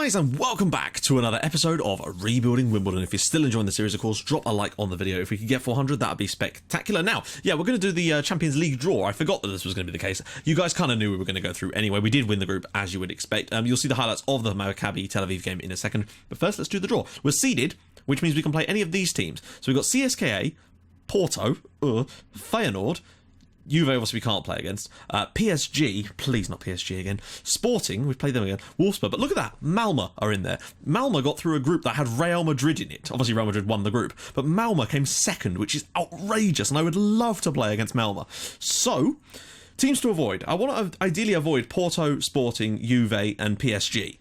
guys, and welcome back to another episode of Rebuilding Wimbledon. If you're still enjoying the series, of course, drop a like on the video. If we could get 400, that'd be spectacular. Now, yeah, we're going to do the Champions League draw. I forgot that this was going to be the case. You guys kind of knew we were going to go through anyway. We did win the group, as you would expect. You'll see the highlights of the Maccabi Tel Aviv game in a second. But first, let's do the draw. We're seeded, which means we can play any of these teams. So we've got CSKA, Porto, Feyenoord, Juve obviously we can't play against, PSG, please not PSG again, Sporting, we've played them again, Wolfsburg, but look at that, Malmö are in there. Malmö got through a group that had Real Madrid in it. Obviously Real Madrid won the group, but Malmö came second, which is outrageous, and I would love to play against Malmö. So, teams to avoid. I want to ideally avoid Porto, Sporting, Juve and PSG,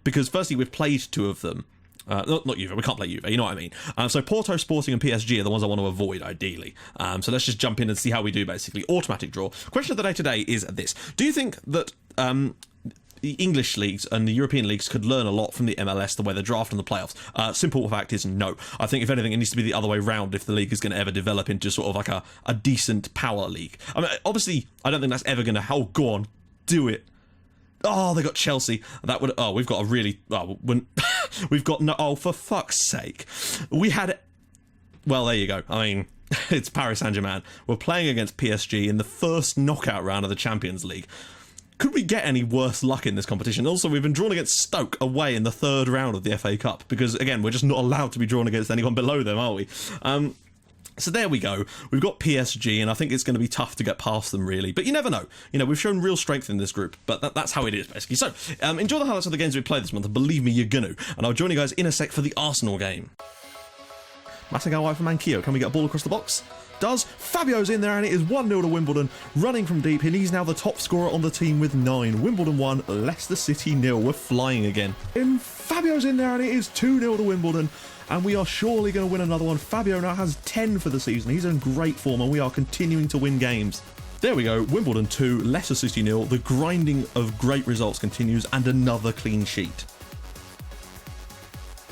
because firstly we've played two of them. Not Juve, we can't play Juve, you know what I mean. So Porto, Sporting and PSG are the ones I want to avoid, ideally. So let's just jump in and see how we do, basically. Automatic draw. Question of the day today is this. Do you think that the English leagues and the European leagues could learn a lot from the MLS, the way they draft and the playoffs? Simple fact is no. I think, if anything, it needs to be the other way round if the league is going to ever develop into sort of like a decent power league. I mean, obviously, I don't think that's ever going to... Oh, go on, do it. Oh, they got Chelsea. That would... Oh, we've got a really... Oh, we've got... No... Oh, for fuck's sake. We had... Well, there you go. I mean, it's Paris Saint-Germain. We're playing against PSG in the first knockout round of the Champions League. Could we get any worse luck in this competition? Also, we've been drawn against Stoke away in the third round of the FA Cup. Because, again, we're just not allowed to be drawn against anyone below them, are we? So there we go. We've got PSG, and I think it's going to be tough to get past them, really. But you never know. You know, we've shown real strength in this group, but that's how it is, basically. So, enjoy the highlights of the games we played this month, and believe me, you're gonna. And I'll join you guys in a sec for the Arsenal game. Masagawa from Mankio. Can we get a ball across the box? Does. Fabio's in there, and it is 1-0 to Wimbledon. Running from deep, and he's now the top scorer on the team with 9. Wimbledon 1, Leicester City 0. We're flying again. And Fabio's in there, and it is 2-0 to Wimbledon. And we are surely going to win another one. Fabio now has 10 for the season. He's in great form, and we are continuing to win games. There we go. Wimbledon 2, Leicester City 0. The grinding of great results continues, and another clean sheet.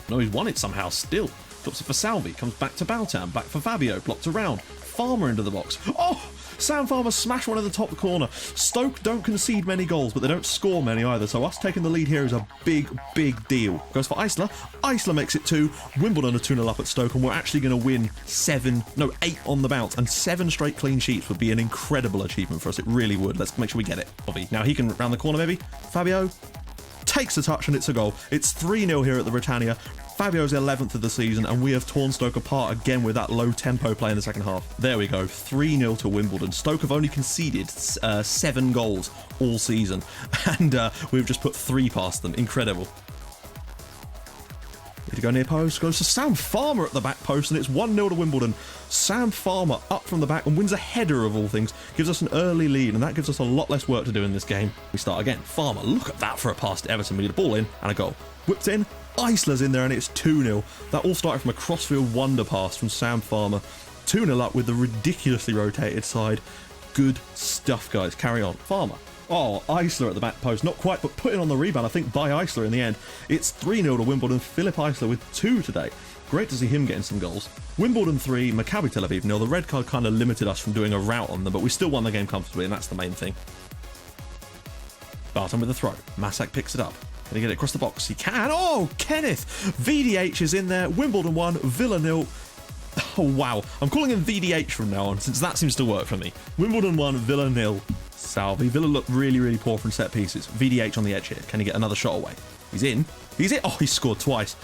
No, he's won it somehow still. Drops it for Salvi. Comes back to Bautam. Back for Fabio. Blocked around. Farmer into the box. Oh! Sam Farmer smashed one in the top corner. Stoke don't concede many goals, but they don't score many either, so us taking the lead here is a big, big deal. Goes for Eisler. Eisler makes it 2. Wimbledon are 2-0 up at Stoke, and we're actually going to win 8 on the bounce, and 7 straight clean sheets would be an incredible achievement for us. It really would. Let's make sure we get it. Now he can round the corner, maybe. Fabio takes a touch, and it's a goal. It's 3-0 here at the Britannia. Fabio's 11th of the season, and we have torn Stoke apart again with that low tempo play in the second half. There we go, 3-0 to Wimbledon. Stoke have only conceded 7 goals all season, and we've just put 3 past them. Incredible. Need to go near post, goes to Sam Farmer at the back post, and it's 1-0 to Wimbledon. Sam Farmer up from the back and wins a header of all things, gives us an early lead, and that gives us a lot less work to do in this game. We start again. Farmer, look at that for a pass to Everton. We need a ball in and a goal. Whipped in. Eisler's in there, and it's 2-0. That all started from a crossfield wonder pass from Sam Farmer. 2-0 up with the ridiculously rotated side. Good stuff, guys. Carry on. Farmer. Oh, Eisler at the back post. Not quite, but put in on the rebound, I think, by Eisler in the end. It's 3-0 to Wimbledon. Philip Eisler with 2 today. Great to see him getting some goals. Wimbledon 3, Maccabi Tel Aviv 0. The red card kind of limited us from doing a rout on them, but we still won the game comfortably, and that's the main thing. Barton with a throw. Masak picks it up. Can he get it across the box? He can. Oh, Kenneth! VDH is in there. Wimbledon 1, Villa 0. Oh, wow. I'm calling him VDH from now on, since that seems to work for me. Wimbledon 1, Villa 0. Salvi. Villa look really, really poor from set pieces. VDH on the edge here. Can he get another shot away? He's in. He's in. Oh, he scored twice.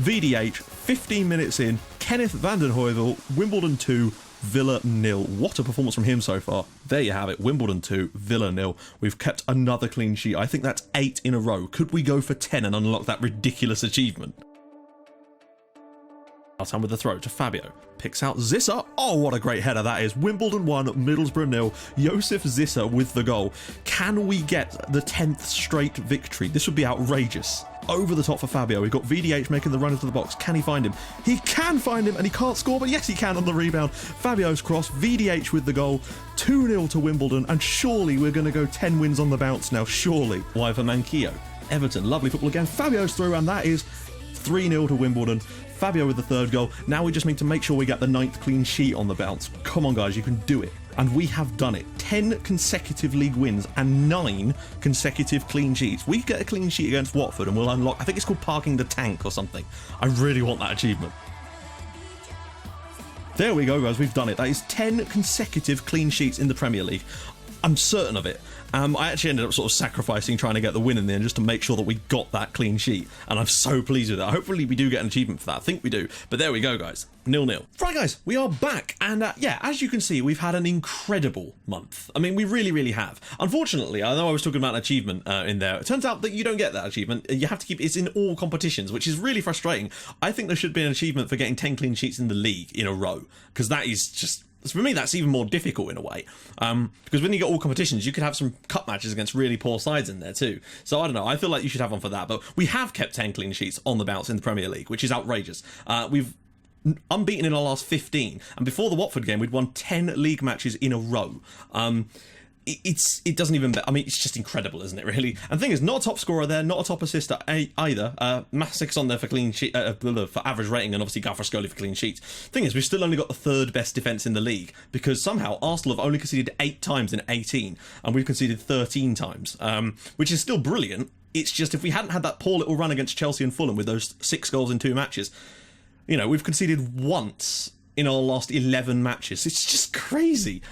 VDH, 15 minutes in. Kenneth van den Heuvel, Wimbledon 2, Villa 0. What a performance from him so far. There you have it. Wimbledon 2, Villa 0. We've kept another clean sheet. I think that's 8 in a row. Could we go for 10 and unlock that ridiculous achievement? Time with the throw to Fabio. Picks out Zissa. Oh, what a great header that is. Wimbledon 1, Middlesbrough 0. Josef Zissa with the goal. Can we get the 10th straight victory? This would be outrageous. Over the top for Fabio. We've got VDH making the run into the box. Can he find him? He can find him, and he can't score, but yes, he can on the rebound. Fabio's cross. VDH with the goal. 2-0 to Wimbledon, and surely we're going to go 10 wins on the bounce now. Surely. Why for Mankio? Everton. Lovely football again. Fabio's through, and that is 3-0 to Wimbledon. Fabio with the 3rd goal. Now we just need to make sure we get the 9th clean sheet on the bounce. Come on, guys, you can do it. And we have done it. 10 consecutive league wins and 9 consecutive clean sheets. We get a clean sheet against Watford and we'll unlock, I think it's called parking the tank or something. I really want that achievement. There we go, guys. We've done it. That is 10 consecutive clean sheets in the Premier League. I'm certain of it. I actually ended up sort of sacrificing trying to get the win in the end just to make sure that we got that clean sheet, and I'm so pleased with that. Hopefully we do get an achievement for that. I think we do, but there we go, guys. 0-0. Right, guys, we are back, and yeah, as you can see, we've had an incredible month. I mean, we really have. Unfortunately, I know I was talking about an achievement in there. It turns out that you don't get that achievement. You have to keep it's in all competitions, which is really frustrating. I think there should be an achievement for getting 10 clean sheets in the league in a row, because that is just... for me, that's even more difficult in a way, because when you get all competitions, you could have some cup matches against really poor sides in there too. So I don't know, I feel like you should have one for that, but we have kept 10 clean sheets on the bounce in the Premier League, which is outrageous. We've unbeaten in our last 15, and before the Watford game, we'd won 10 league matches in a row. It doesn't even... I mean, it's just incredible, isn't it, really? And the thing is, not a top scorer there, not a top assister either. Masik's on there for clean sheet, for average rating, and obviously Gaffer-Scully for clean sheets. Thing is, we've still only got the 3rd best defence in the league, because somehow Arsenal have only conceded 8 times in 18, and we've conceded 13 times, which is still brilliant. It's just, if we hadn't had that poor little run against Chelsea and Fulham with those 6 goals in 2 matches, you know, we've conceded once in our last 11 matches. It's just crazy.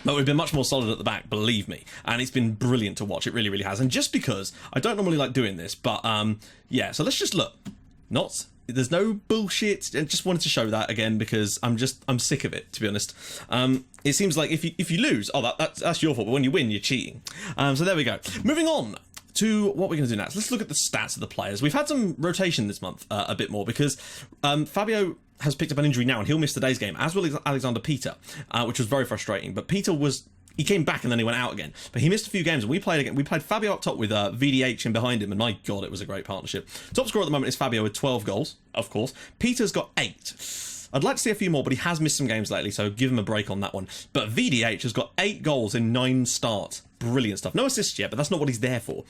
But we've been much more solid at the back, believe me. And it's been brilliant to watch. It really has. And just because, I don't normally like doing this, but yeah, so let's just look. There's no bullshit. I just wanted to show that again because I'm sick of it, to be honest. It seems like if you lose, that's your fault, but when you win, you're cheating. So there we go. Moving on to what we're going to do next. Let's look at the stats of the players. We've had some rotation this month a bit more because Fabio has picked up an injury now and he'll miss today's game, as well as Alexander Peter, which was very frustrating. But Peter he came back and then he went out again. But he missed a few games and we played again. We played Fabio up top with VDH in behind him, and my God, it was a great partnership. Top scorer at the moment is Fabio with 12 goals, of course. Peter's got 8. I'd like to see a few more, but he has missed some games lately, so give him a break on that one. But VDH has got 8 goals in 9 starts. Brilliant stuff. No assists yet, but that's not what he's there for.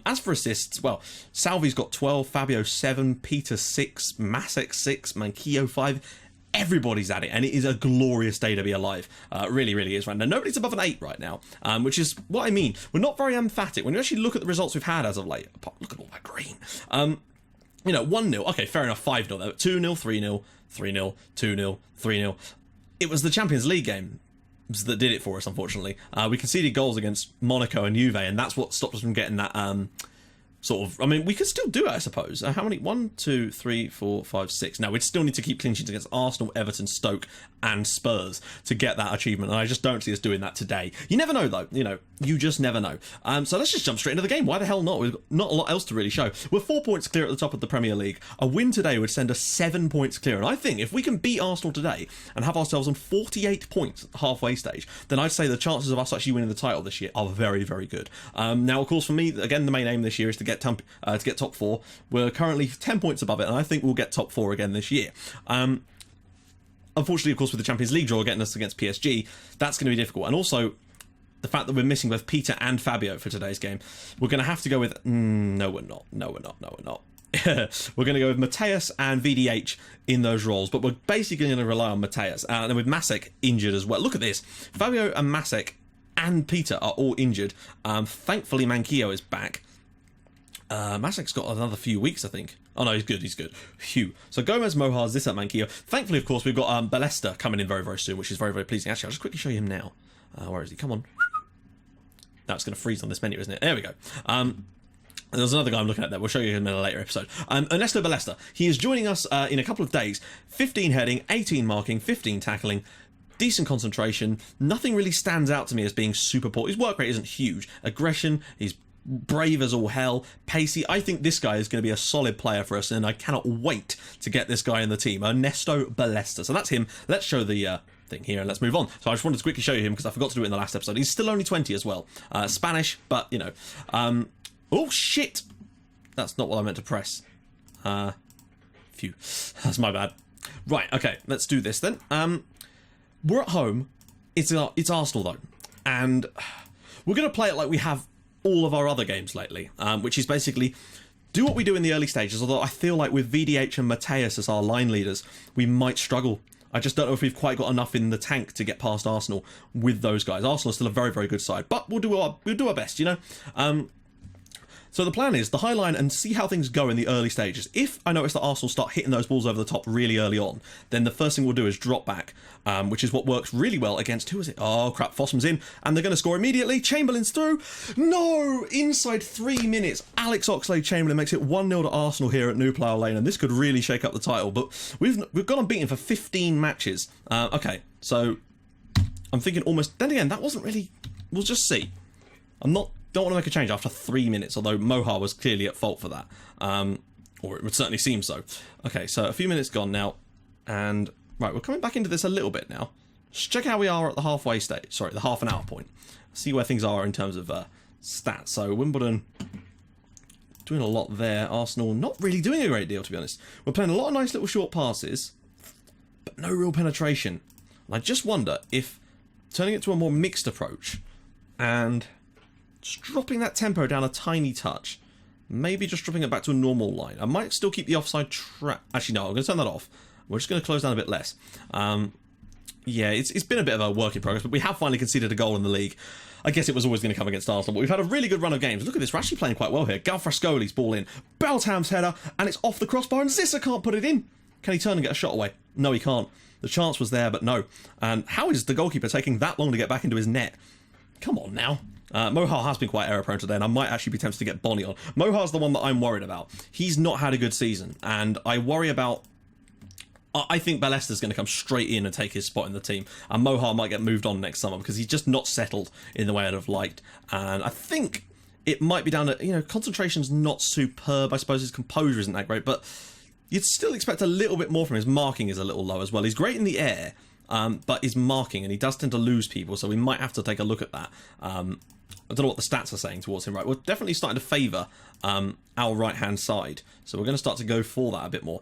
As for assists, well, Salvi's got 12, Fabio 7, Peter 6, Masek 6, Manquillo 5. Everybody's at it, and it is a glorious day to be alive. Really is right now. Nobody's above an 8 right now, which is what I mean. We're not very emphatic. When you actually look at the results we've had as of late, look at all that green. You know, 1-0, okay, fair enough, 5-0 though. 2-0, 3-0, 3-0, 2-0, 3-0. It was the Champions League game that did it for us, unfortunately. We conceded goals against Monaco and Juve, and that's what stopped us from getting that sort of... I mean, we could still do it, I suppose. How many? 1, 2, 3, 4, 5, 6. Now, we'd still need to keep clean sheets against Arsenal, Everton, Stoke, and Spurs to get that achievement, and I just don't see us doing that today. You never know, though. You know, you just never know. So let's just jump straight into the game. Why the hell not? We've got not a lot else to really show. We're 4 points clear at the top of the Premier League. A win today would send us 7 points clear, and I think if we can beat Arsenal today and have ourselves on 48 points at the halfway stage, then I'd say the chances of us actually winning the title this year are very good. Now, of course, for me, again, the main aim this year is to get top 4. We're currently 10 points above it, and I think we'll get top 4 again this year. Unfortunately, of course, with the Champions League draw getting us against PSG, that's going to be difficult. And also, the fact that we're missing both Peter and Fabio for today's game, we're going to have to go with... No, we're not. We're going to go with Mateus and VDH in those roles, but we're basically going to rely on Mateus. And then with Masek injured as well. Look at this. Fabio and Masek and Peter are all injured. Thankfully, Manquillo is back. Masek's got another few weeks, I think. Oh no, he's good. Phew. So Gomez, Mohars, this at Manquillo. Thankfully, of course, we've got Ballester coming in very soon, which is very pleasing. Actually, I'll just quickly show you him now. Where is he? Come on. Now it's going to freeze on this menu, isn't it? There we go. There's another guy I'm looking at there. We'll show you him in a later episode. Ernesto Ballester. He is joining us in a couple of days. 15 heading, 18 marking, 15 tackling. Decent concentration. Nothing really stands out to me as being super poor. His work rate isn't huge. Aggression, he's brave as all hell, pacey. I think this guy is going to be a solid player for us, and I cannot wait to get this guy in the team. Ernesto Ballester. So that's him. Let's show the thing here and let's move on. So I just wanted to quickly show you him because I forgot to do it in the last episode. He's still only 20 as well. Spanish, but you know. Oh shit! That's not what I meant to press. Phew. That's my bad. Right, okay, let's do this then. We're at home. It's Arsenal though, and we're going to play it like we have all of our other games lately, which is basically do what we do in the early stages, although I feel like with VDH and Mateus as our line leaders, we might struggle I just don't know if we've quite got enough in the tank to get past Arsenal with those guys. Arsenal is still a very, very good side, but we'll do our best, you know. So the plan is the high line and see how things go in the early stages. If I notice that Arsenal start hitting those balls over the top really early on, then the first thing we'll do is drop back, which is what works really well against, who is it? Oh crap, Fossum's in, and they're going to score immediately. Chamberlain's through. No! Inside 3 minutes, Alex Oxlade-Chamberlain makes it 1-0 to Arsenal here at New Plough Lane, and this could really shake up the title, but we've gone unbeaten for 15 matches. Okay, so I'm thinking almost, then again, that wasn't really, we'll just see. Don't want to make a change after 3 minutes, although Mohar was clearly at fault for that. Or it would certainly seem so. Okay, so a few minutes gone now, and right, we're coming back into this a little bit now. Just check how we are at the halfway stage, sorry, the half an hour point. See where things are in terms of stats. So Wimbledon doing a lot there. Arsenal not really doing a great deal, to be honest. We're playing a lot of nice little short passes, but no real penetration. And I just wonder if turning it to a more mixed approach and just dropping that tempo down a tiny touch, maybe just dropping it back to a normal line. I might still keep the offside trap. Actually, no, I'm going to turn that off. We're just going to close down a bit less. Yeah, it's been a bit of a work in progress, but we have finally conceded a goal in the league. I guess it was always going to come against Arsenal, but we've had a really good run of games. Look at this, we're actually playing quite well here. Galfrascoli's ball in, Beltham's header, and it's off the crossbar, and Zissa can't put it in. Can he turn and get a shot away? No, he can't. The chance was there, but no. And how is the goalkeeper taking that long to get back into his net? Come on now. Mohar has been quite error prone today, and I might actually be tempted to get Bonnie on. Mohar's the one that I'm worried about. He's not had a good season, and I worry about... I think Balesta's going to come straight in and take his spot in the team, and Mohar might get moved on next summer because he's just not settled in the way I'd have liked. And I think it might be down to, you know, concentration's not superb. I suppose his composure isn't that great, but you'd still expect a little bit more from him. His marking is a little low as well. He's great in the air, but his marking, and he does tend to lose people, so we might have to take a look at that. I don't know what the stats are saying towards him. Right, we're definitely starting to favour our right-hand side, so we're going to start to go for that a bit more.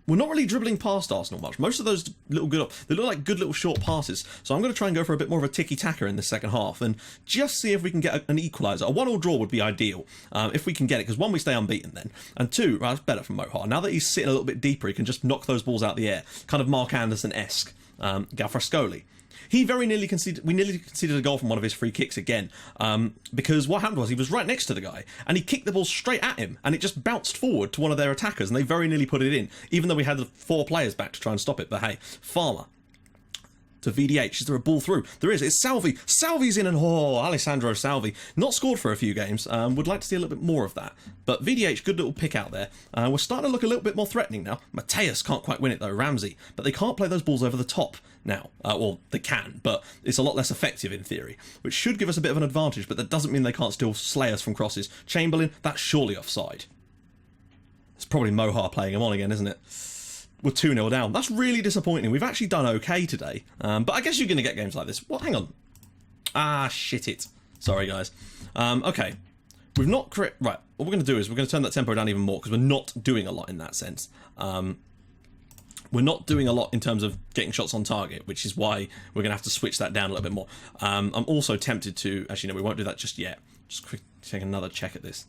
We're not really dribbling past Arsenal much. Most of those little they look like good little short passes, so I'm going to try and go for a bit more of a tiki-taka in the second half and just see if we can get an equaliser. A 1-1 draw would be ideal if we can get it, because one, we stay unbeaten then, and two, right, that's better from Mohar. Now that he's sitting a little bit deeper, he can just knock those balls out the air, kind of Mark Anderson-esque. Galfrascoli. He very nearly conceded. We nearly conceded a goal from one of his free kicks again, because what happened was he was right next to the guy and he kicked the ball straight at him, and it just bounced forward to one of their attackers, and they very nearly put it in, even though we had the 4 players back to try and stop it. But hey, Farmer to VDH. Is there a ball through? There is. It's Salvi. Salvi's in, and Alessandro Salvi. Not scored for a few games. Would like to see a little bit more of that. But VDH, good little pick out there. We're starting to look a little bit more threatening now. Mateus can't quite win it though, Ramsey. But they can't play those balls over the top now. Well, they can, but it's a lot less effective in theory, which should give us a bit of an advantage, but that doesn't mean they can't still slay us from crosses. Chamberlain, that's surely offside. It's probably Mohar playing him on again, isn't it? We're 2-0 down. That's really disappointing. We've actually done okay today. But I guess you're going to get games like this. What? Hang on. Ah, shit it. Sorry, guys. Okay. We've not... Right. What we're going to do is we're going to turn that tempo down even more, because we're not doing a lot in that sense. We're not doing a lot in terms of getting shots on target, which is why we're going to have to switch that down a little bit more. I'm also tempted to... Actually, no, we won't do that just yet. Just quick take another check at this.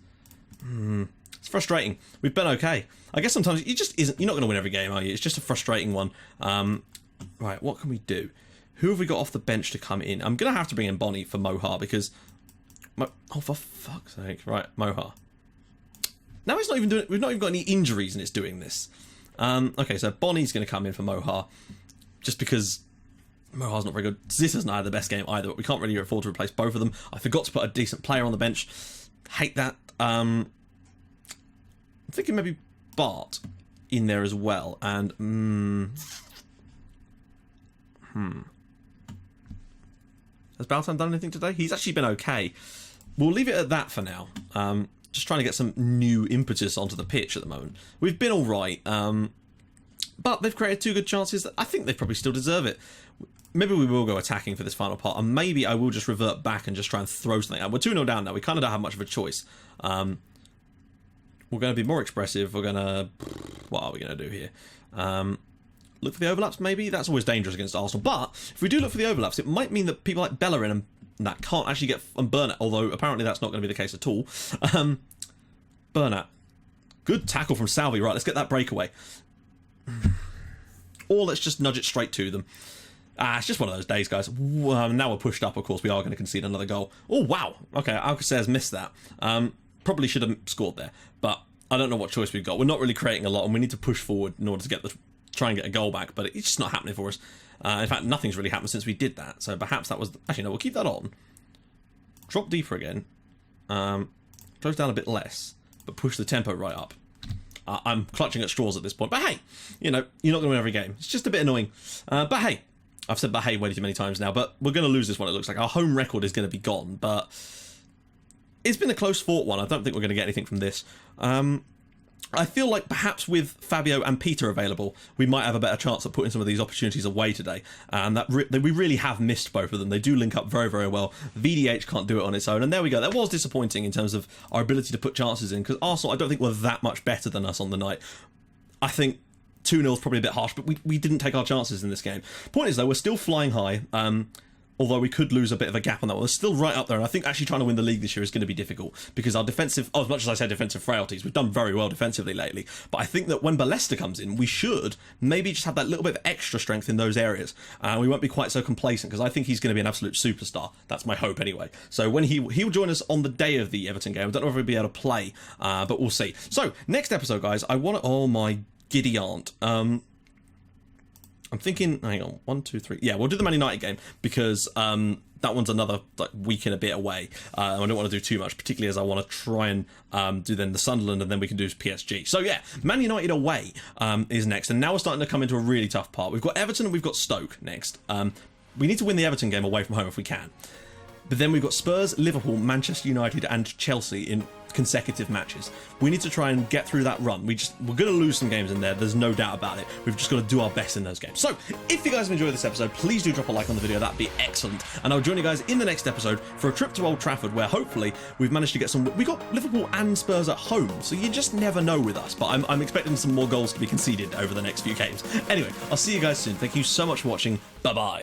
It's frustrating. We've been okay. I guess sometimes it just isn't. You're not going to win every game, are you? It's just a frustrating one. Right, what can we do? Who have we got off the bench to come in? I'm going to have to bring in Bonnie for Mohar, because... Oh, for fuck's sake. Right, Mohar. Now it's not even doing... We've not even got any injuries and it's doing this. Okay, so Bonnie's going to come in for Mohar, just because Mohar's not very good. Zissa's not had the best game either, but we can't really afford to replace both of them. I forgot to put a decent player on the bench. Hate that. I'm thinking maybe Bart in there as well, and has Baltam done anything today? He's actually been okay. We'll leave it at that for now. Just trying to get some new impetus onto the pitch at the moment. We've been alright, but they've created 2 good chances that I think they probably still deserve it. Maybe we will go attacking for this final part, and maybe I will just revert back and just try and throw something out. We're 2-0 down now. We kind of don't have much of a choice. We're going to be more expressive. We're going to... What are we going to do here? Look for the overlaps, maybe? That's always dangerous against Arsenal. But if we do look for the overlaps, it might mean that people like Bellerin and that can't actually get... And Burnett, although apparently that's not going to be the case at all. Burnett. Good tackle from Salvi. Right, let's get that breakaway. or let's just nudge it straight to them. It's just one of those days, guys. Now we're pushed up, of course, we are going to concede another goal. Oh, wow. Okay, Alcacer's missed that. Probably should have scored there, but I don't know what choice we've got. We're not really creating a lot, and we need to push forward in order to try and get a goal back, but it's just not happening for us. In fact, nothing's really happened since we did that, so perhaps that was... Actually, no, we'll keep that on. Drop deeper again. Close down a bit less, but push the tempo right up. I'm clutching at straws at this point, but hey, you know, you're not going to win every game. It's just a bit annoying. But hey, I've said but hey way too many times now, but we're going to lose this one, it looks like. Our home record is going to be gone, but it's been a close fought one. I don't think we're going to get anything from this. I feel like perhaps with Fabio and Peter available, we might have a better chance at putting some of these opportunities away today. And we really have missed both of them. They do link up very, very well. VDH can't do it on its own. And there we go. That was disappointing in terms of our ability to put chances in, because Arsenal, I don't think, were that much better than us on the night. I think 2-0 is probably a bit harsh, but we didn't take our chances in this game. Point is, though, we're still flying high. Although we could lose a bit of a gap on that one. We're still right up there, and I think actually trying to win the league this year is going to be difficult, because our defensive, as much as I said defensive frailties, we've done very well defensively lately, but I think that when Ballester comes in, we should maybe just have that little bit of extra strength in those areas. We won't be quite so complacent, because I think he's going to be an absolute superstar. That's my hope anyway. So when he'll join us on the day of the Everton game. I don't know if he'll be able to play, but we'll see. So, next episode, guys, I want to... Oh my giddy aunt. I'm thinking, hang on, 1, 2, 3. Yeah, we'll do the Man United game, because that one's another week and a bit away. I don't want to do too much, particularly as I want to try and do then the Sunderland, and then we can do PSG. So yeah, Man United away is next, and now we're starting to come into a really tough part. We've got Everton and we've got Stoke next. We need to win the Everton game away from home if we can. But then we've got Spurs, Liverpool, Manchester United and Chelsea in consecutive matches. We need to try and get through that run. We're going to lose some games in there, there's no doubt about it. We've just got to do our best in those games. So, if you guys have enjoyed this episode, please do drop a like on the video, that'd be excellent. And I'll join you guys in the next episode for a trip to Old Trafford, where hopefully we've managed to get some... We got Liverpool and Spurs at home, so you just never know with us, but I'm expecting some more goals to be conceded over the next few games. Anyway, I'll see you guys soon. Thank you so much for watching. Bye-bye.